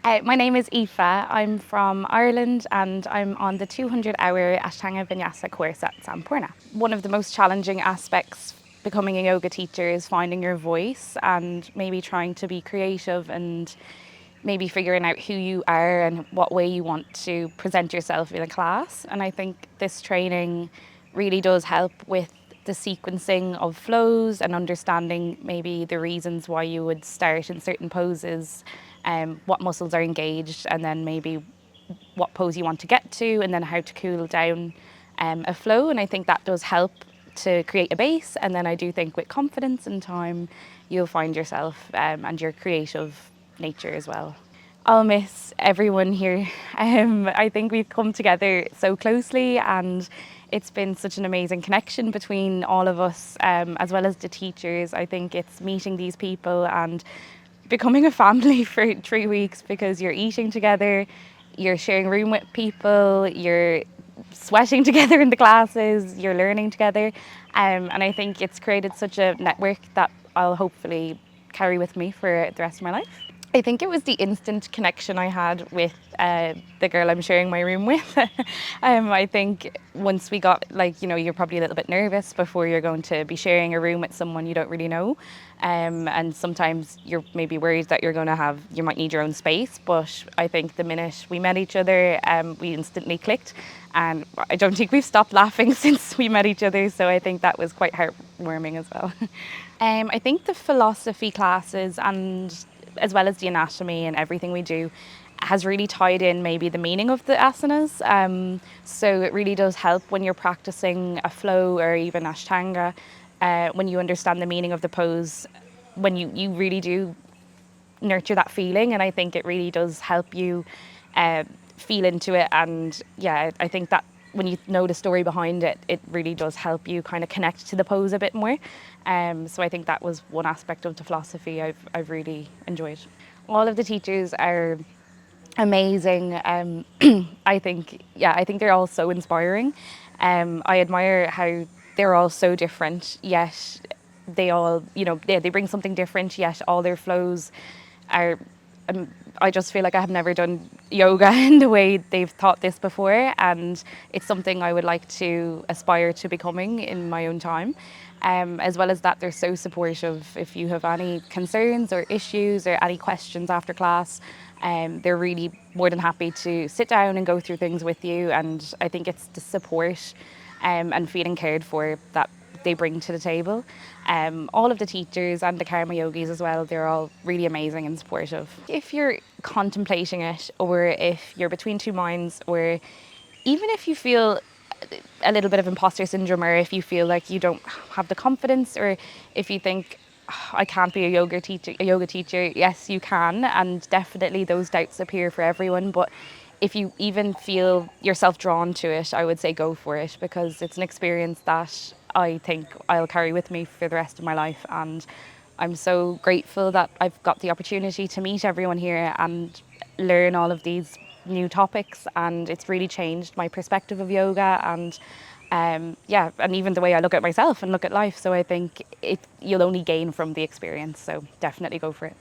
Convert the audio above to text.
My name is Aoife. I'm from Ireland and I'm on the 200-hour Ashtanga Vinyasa course at Sampoorna. One of the most challenging aspects becoming a yoga teacher is finding your voice and maybe trying to be creative and maybe figuring out who you are and what way you want to present yourself in a class. And I think this training really does help with the sequencing of flows and understanding maybe the reasons why you would start in certain poses, what muscles are engaged, and then maybe what pose you want to get to, and then how to cool down a flow. And I think that does help to create a base. And then I do think with confidence and time, you'll find yourself and your creative nature as well. I'll miss everyone here. I think we've come together so closely and it's been such an amazing connection between all of us, as well as the teachers. I think it's meeting these people and becoming a family for 3 weeks because you're eating together, you're sharing a room with people, you're sweating together in the classes, you're learning together. And I think it's created such a network that I'll hopefully carry with me for the rest of my life. I think it was the instant connection I had with the girl I'm sharing my room with. I think once we got, like, you're probably a little bit nervous before you're going to be sharing a room with someone you don't really know. And sometimes you're maybe worried that you might need your own space. But I think the minute we met each other, we instantly clicked. And I don't think we've stopped laughing since we met each other. So I think that was quite heartwarming as well. I think the philosophy classes and as well as the anatomy and everything we do has really tied in maybe the meaning of the asanas. So it really does help when you're practicing a flow or even Ashtanga, when you understand the meaning of the pose, when you really do nurture that feeling. And I think it really does help you feel into it. And yeah, I think that when you know the story behind it, it really does help you kind of connect to the pose a bit more. So I think that was one aspect of the philosophy I've really enjoyed. All of the teachers are amazing. I think they're all so inspiring. I admire how they're all so different, yet they all, they bring something different, yet all their flows are. I just feel like I have never done yoga in the way they've taught this before, and it's something I would like to aspire to becoming in my own time. As well as that, they're so supportive. If you have any concerns or issues or any questions after class, they're really more than happy to sit down and go through things with you. And I think it's the support and feeling cared for that they bring to the table. All of the teachers and the karma yogis as well, they're all really amazing and supportive. If you're contemplating it, or if you're between two minds, or even if you feel a little bit of imposter syndrome, or if you feel like you don't have the confidence, or if you think, "Oh, I can't be a yoga teacher, yes, you can, and definitely those doubts appear for everyone. But if you even feel yourself drawn to it, I would say go for it, because it's an experience that I think I'll carry with me for the rest of my life. And I'm so grateful that I've got the opportunity to meet everyone here and learn all of these new topics. And it's really changed my perspective of yoga and and even the way I look at myself and look at life. So I think you'll only gain from the experience. So definitely go for it.